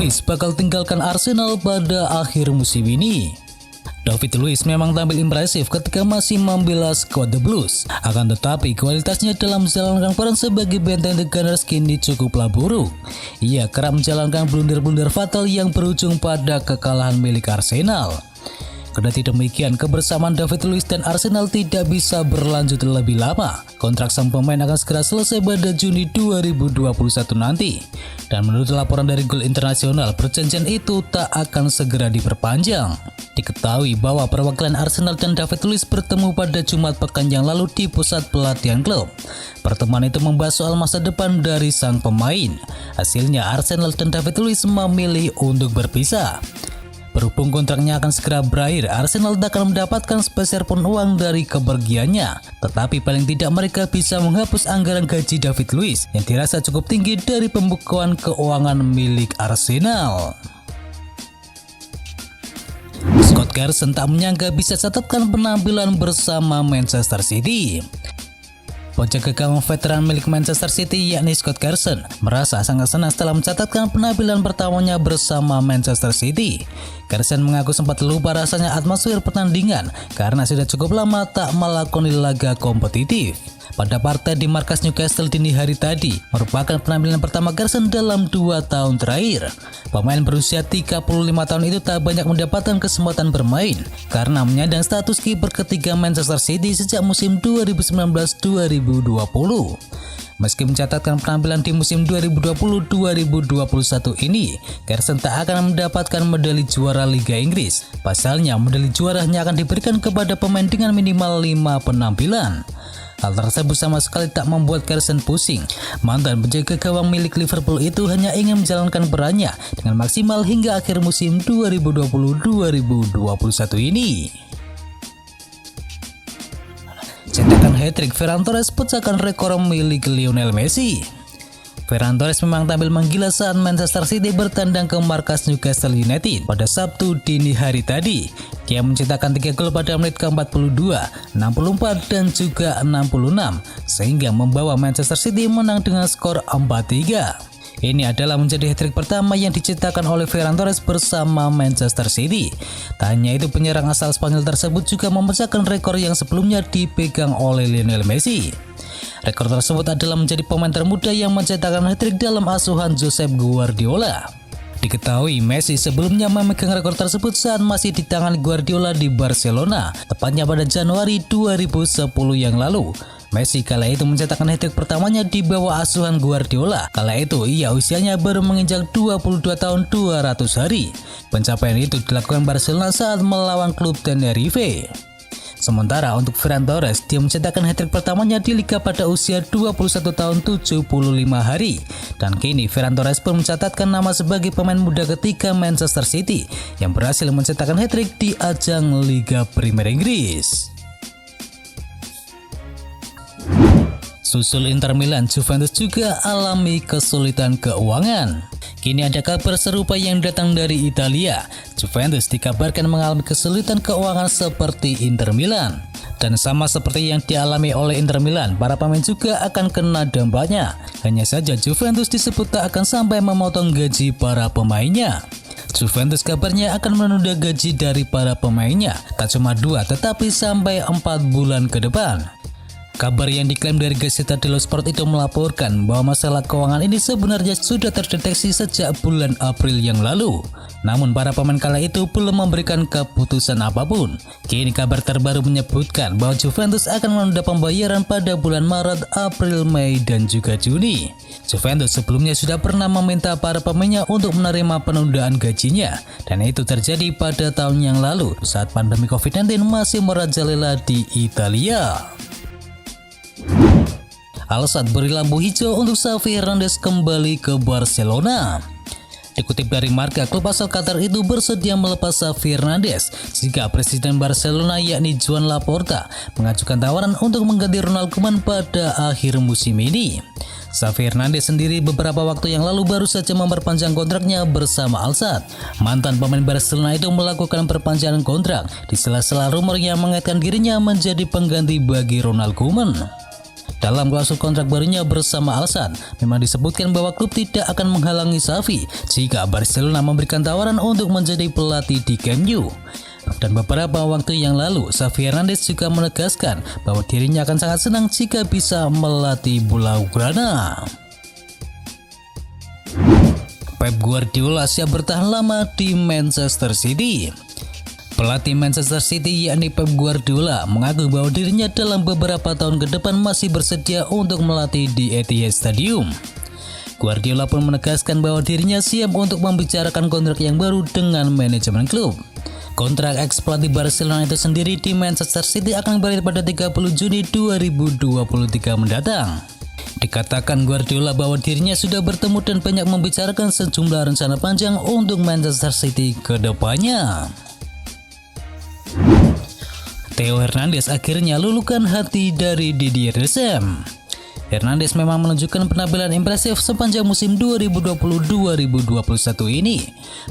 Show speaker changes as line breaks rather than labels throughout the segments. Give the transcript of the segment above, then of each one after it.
Luiz bakal tinggalkan Arsenal pada akhir musim ini. David Luiz memang tampil impresif ketika masih membela skuad The Blues. Akan tetapi kualitasnya dalam menjalankan peran sebagai benteng The Gunners kini cukuplah buruk. Ia kerap menjalankan blunder-blunder fatal yang berujung pada kekalahan milik Arsenal. Kendati demikian, kebersamaan David Luiz dan Arsenal tidak bisa berlanjut lebih lama. Kontrak sang pemain akan segera selesai pada Juni 2021 nanti. Dan menurut laporan dari Goal Internasional, perjanjian itu tak akan segera diperpanjang. Diketahui bahwa perwakilan Arsenal dan David Luiz bertemu pada Jumat pekan yang lalu di pusat pelatihan klub. Pertemuan itu membahas soal masa depan dari sang pemain. Hasilnya Arsenal dan David Luiz memilih untuk berpisah. Berhubung kontraknya akan segera berakhir, Arsenal tak akan mendapatkan sepeser pun uang dari kepergiannya. Tetapi paling tidak mereka bisa menghapus anggaran gaji David Luiz yang dirasa cukup tinggi dari pembukuan keuangan milik Arsenal. Scott Carson tak menyangka bisa catatkan penampilan bersama Manchester City. Bocah gagah veteran milik Manchester City yakni Scott Carson merasa sangat senang setelah mencatatkan penampilan pertamanya bersama Manchester City. Carson mengaku sempat lupa rasanya atmosfer pertandingan karena sudah cukup lama tak melakoni laga kompetitif. Pada partai di markas Newcastle dini hari tadi merupakan penampilan pertama Carson dalam 2 tahun terakhir. Pemain berusia 35 tahun itu tak banyak mendapatkan kesempatan bermain karena menyandang status kiper ketiga Manchester City sejak musim 2019-2020. Meski mencatatkan penampilan di musim 2020-2021 ini, Carson tak akan mendapatkan medali juara Liga Inggris. Pasalnya, medali juara hanya akan diberikan kepada pemain dengan minimal 5 penampilan. Hal tersebut sama sekali tak membuat Carson pusing. Mantan penjaga gawang milik Liverpool itu hanya ingin menjalankan perannya dengan maksimal hingga akhir musim 2020-2021 ini. Cetakan hat-trick Ferran Torres pecahkan rekor milik Lionel Messi. Ferran Torres memang tampil menggila saat Manchester City bertandang ke markas Newcastle United pada Sabtu dini hari tadi. Dia mencetakkan 3 gol pada menit ke-42, 64 dan juga 66 sehingga membawa Manchester City menang dengan skor 4-3. Ini adalah menjadi hat-trick pertama yang dicetakkan oleh Ferran Torres bersama Manchester City. Tak hanya itu, penyerang asal Spanyol tersebut juga memecahkan rekor yang sebelumnya dipegang oleh Lionel Messi. Rekor tersebut adalah menjadi pemain termuda yang mencetakkan hat-trick dalam asuhan Josep Guardiola. Diketahui Messi sebelumnya memegang rekor tersebut saat masih di tangan Guardiola di Barcelona, tepatnya pada Januari 2010 yang lalu. Messi kala itu mencetakkan hat-trick pertamanya di bawah asuhan Guardiola. Kala itu ia usianya baru menginjak 22 tahun 200 hari. Pencapaian itu dilakukan Barcelona saat melawan klub Tenerife. Sementara untuk Ferran Torres, dia mencetakkan hat-trick pertamanya di Liga pada usia 21 tahun 75 hari. Dan kini Ferran Torres pun mencatatkan nama sebagai pemain muda ketiga Manchester City yang berhasil mencetakkan hat-trick di ajang Liga Premier Inggris. Susul Inter Milan, Juventus juga alami kesulitan keuangan. Kini ada kabar serupa yang datang dari Italia. Juventus dikabarkan mengalami kesulitan keuangan seperti Inter Milan. Dan sama seperti yang dialami oleh Inter Milan, para pemain juga akan kena dampaknya. Hanya saja Juventus disebut tak akan sampai memotong gaji para pemainnya. Juventus kabarnya akan menunda gaji dari para pemainnya, tak cuma 2 tetapi sampai 4 bulan ke depan. Kabar yang diklaim dari Gazzetta dello Sport itu melaporkan bahwa masalah keuangan ini sebenarnya sudah terdeteksi sejak bulan April yang lalu. Namun para pemain kala itu belum memberikan keputusan apapun. Kini kabar terbaru menyebutkan bahwa Juventus akan menunda pembayaran pada bulan Maret, April, Mei, dan juga Juni. Juventus sebelumnya sudah pernah meminta para pemainnya untuk menerima penundaan gajinya. Dan itu terjadi pada tahun yang lalu saat pandemi COVID-19 masih merajalela di Italia. Al-Sadd beri lampu hijau untuk Xavi Hernandez kembali ke Barcelona. Dikutip dari Marca, klub asal Qatar itu bersedia melepas Xavi Hernandez jika Presiden Barcelona yakni Joan Laporta mengajukan tawaran untuk mengganti Ronald Koeman pada akhir musim ini. Xavi Hernandez sendiri beberapa waktu yang lalu baru saja memperpanjang kontraknya bersama Al-Sadd. Mantan pemain Barcelona itu melakukan perpanjangan kontrak di sela-sela rumor yang mengaitkan dirinya menjadi pengganti bagi Ronald Koeman. Dalam klausul kontrak barunya bersama Al-Sadd, memang disebutkan bahwa klub tidak akan menghalangi Xavi jika Barcelona memberikan tawaran untuk menjadi pelatih di Camp Nou. Dan beberapa waktu yang lalu, Xavi Hernandez juga menegaskan bahwa dirinya akan sangat senang jika bisa melatih Blaugrana. Pep Guardiola siap bertahan lama di Manchester City. Pelatih Manchester City yakni Pep Guardiola mengaku bahwa dirinya dalam beberapa tahun ke depan masih bersedia untuk melatih di Etihad Stadium. Guardiola pun menegaskan bahwa dirinya siap untuk membicarakan kontrak yang baru dengan manajemen klub. Kontrak ex-pelatih Barcelona itu sendiri di Manchester City akan berakhir pada 30 Juni 2023 mendatang. Dikatakan Guardiola bahwa dirinya sudah bertemu dan banyak membicarakan sejumlah rencana panjang untuk Manchester City ke depannya. Theo Hernandez akhirnya luluhkan hati dari Didier Deschamps. Hernandez memang menunjukkan penampilan impresif sepanjang musim 2020-2021 ini.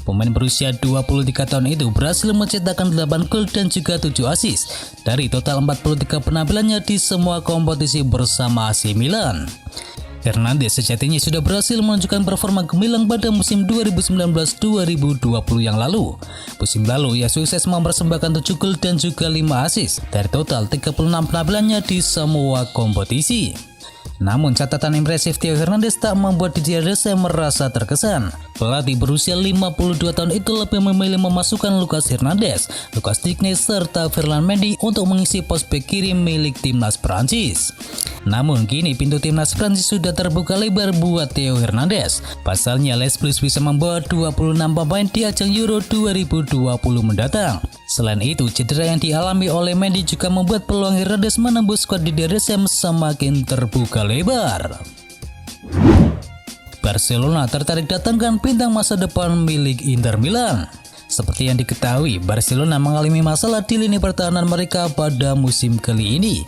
Pemain berusia 23 tahun itu berhasil mencetakkan 8 gol dan juga 7 assist dari total 43 penampilannya di semua kompetisi bersama AC Milan. Hernandez sejatinya sudah berhasil menunjukkan performa gemilang pada musim 2019-2020 yang lalu. Musim lalu ia sukses mempersembahkan 7 gol dan juga 5 assist dari total 36 penampilannya di semua kompetisi. Namun catatan impresif Theo Hernandez tak membuat Didier Deschamps merasa terkesan. Pelatih berusia 52 tahun itu lebih memilih memasukkan Lucas Hernandez, Lucas Digne serta Ferland Mendy untuk mengisi pos bek kiri milik timnas Prancis. Namun kini pintu timnas Prancis sudah terbuka lebar buat Theo Hernandez. Pasalnya Les Bleus bisa membawa 26 pemain di ajang Euro 2020 mendatang. Selain itu, cedera yang dialami oleh Mendy juga membuat peluang Hernandez menembus skuad Didier Deschamps semakin terbuka lebar. Barcelona tertarik datangkan bintang masa depan milik Inter Milan. Seperti yang diketahui, Barcelona mengalami masalah di lini pertahanan mereka pada musim kali ini.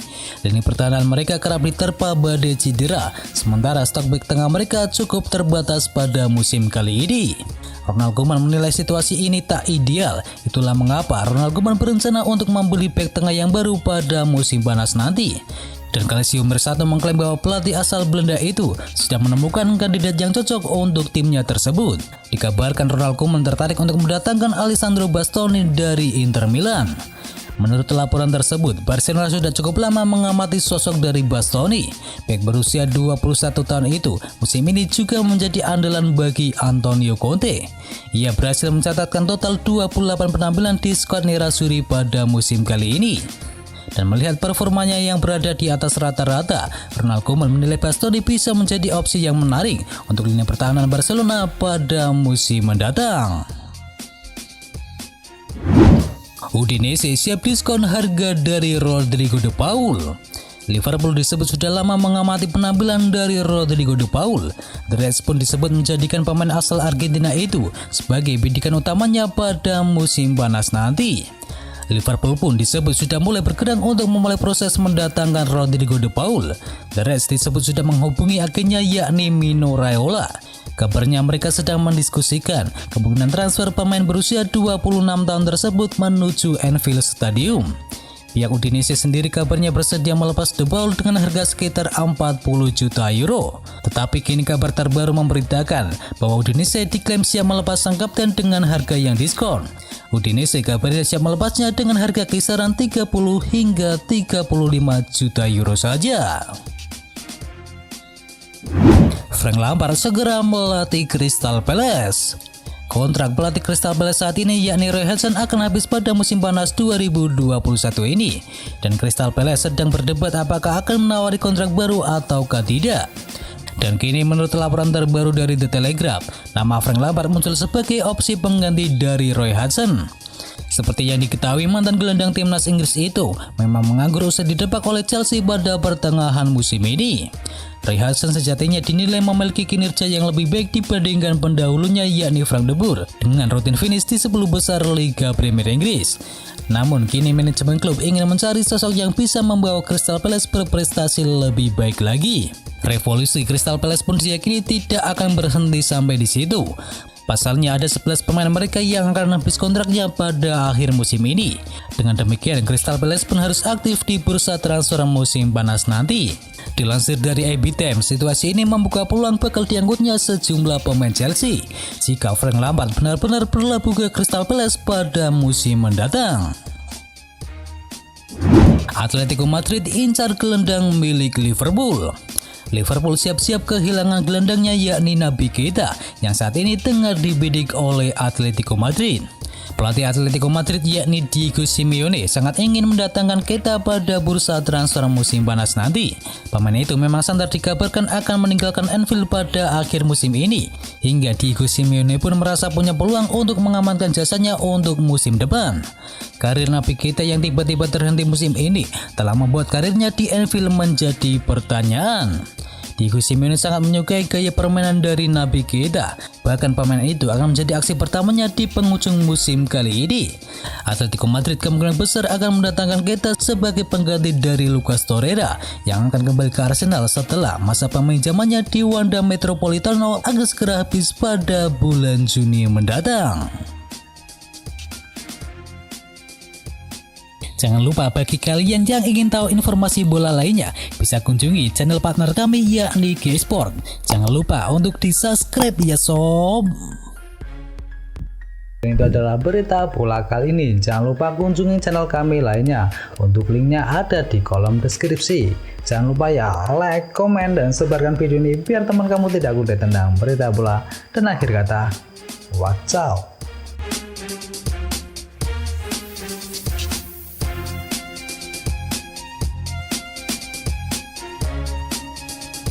Lini pertahanan mereka kerap diterpa badai cedera, sementara stok bek tengah mereka cukup terbatas pada musim kali ini. Ronald Koeman menilai situasi ini tak ideal, itulah mengapa Ronald Koeman berencana untuk membeli bek tengah yang baru pada musim panas nanti. Dan Kalesium Bersatu mengklaim bahwa pelatih asal Belanda itu sudah menemukan kandidat yang cocok untuk timnya tersebut. Dikabarkan Ronald Koeman tertarik untuk mendatangkan Alessandro Bastoni dari Inter Milan. Menurut laporan tersebut, Barcelona sudah cukup lama mengamati sosok dari Bastoni. Bek berusia 21 tahun itu musim ini juga menjadi andalan bagi Antonio Conte. Ia berhasil mencatatkan total 28 penampilan di skuad Nerazzurri pada musim kali ini. Dan melihat performanya yang berada di atas rata-rata, Ronald Koeman menilai Bastoni bisa menjadi opsi yang menarik untuk lini pertahanan Barcelona pada musim mendatang. Udinese siap diskon harga dari Rodrigo de Paul. Liverpool disebut sudah lama mengamati penampilan dari Rodrigo de Paul. The Reds pun disebut menjadikan pemain asal Argentina itu sebagai bidikan utamanya pada musim panas nanti. Liverpool pun disebut sudah mulai bergerak untuk memulai proses mendatangkan Rodrigo de Paul. The Reds disebut sudah menghubungi agennya yakni Mino Raiola. Kabarnya mereka sedang mendiskusikan kemungkinan transfer pemain berusia 26 tahun tersebut menuju Anfield Stadium. Pihak Udinese sendiri kabarnya bersedia melepas De Paul dengan harga sekitar 40 juta euro. Tetapi kini kabar terbaru memberitakan bahwa Udinese diklaim siap melepas sang kapten dengan harga yang diskon. Udinese kabarnya siap melepasnya dengan harga kisaran 30 hingga 35 juta euro saja. Frank Lampard segera melatih Crystal Palace. Kontrak pelatih Crystal Palace saat ini yakni Roy Hodgson akan habis pada musim panas 2021 ini. Dan Crystal Palace sedang berdebat apakah akan menawari kontrak baru ataukah tidak. Dan kini menurut laporan terbaru dari The Telegraph, nama Frank Lampard muncul sebagai opsi pengganti dari Roy Hodgson. Seperti yang diketahui, mantan gelandang timnas Inggris itu memang menganggur usai didepak oleh Chelsea pada pertengahan musim ini. Roy Hodgson sejatinya dinilai memiliki kinerja yang lebih baik dibandingkan pendahulunya yakni Frank de Boer dengan rutin finish di 10 besar Liga Premier Inggris. Namun kini manajemen klub ingin mencari sosok yang bisa membawa Crystal Palace berprestasi lebih baik lagi. Revolusi Crystal Palace pun diyakini tidak akan berhenti sampai di situ. Pasalnya ada 11 pemain mereka yang akan habis kontraknya pada akhir musim ini. Dengan demikian, Crystal Palace pun harus aktif di bursa transfer musim panas nanti. Dilansir dari AB Times, situasi ini membuka peluang bakal diangkutnya sejumlah pemain Chelsea jika Frank Lampard benar-benar berlabuh ke Crystal Palace pada musim mendatang. Atletico Madrid incar gelandang milik Liverpool. Liverpool siap-siap kehilangan gelandangnya yakni Naby Keita yang saat ini tengah dibidik oleh Atletico Madrid. Pelatih Atletico Madrid yakni Diego Simeone sangat ingin mendatangkan Keita pada bursa transfer musim panas nanti. Pemain itu memang santer dikabarkan akan meninggalkan Anfield pada akhir musim ini, hingga Diego Simeone pun merasa punya peluang untuk mengamankan jasanya untuk musim depan. Karir Naby Keita yang tiba-tiba terhenti musim ini telah membuat karirnya di Anfield menjadi pertanyaan. Diego Simeone sangat menyukai gaya permainan dari Naby Keita. Bahkan pemain itu akan menjadi aksi pertamanya di penghujung musim kali ini. Atletico Madrid kemungkinan besar akan mendatangkan Keita sebagai pengganti dari Lucas Torreira yang akan kembali ke Arsenal setelah masa peminjamannya di Wanda Metropolitano akan segera habis pada bulan Juni mendatang. Jangan lupa bagi kalian yang ingin tahu informasi bola lainnya, bisa kunjungi channel partner kami yakni G-Sport. Jangan lupa untuk di-subscribe ya sob. Itu adalah berita bola kali ini. Jangan lupa kunjungi channel kami lainnya. Untuk linknya ada di kolom deskripsi. Jangan lupa ya like, komen, dan sebarkan video ini biar teman kamu tidak kudet tentang berita bola. Dan akhir kata, wacau.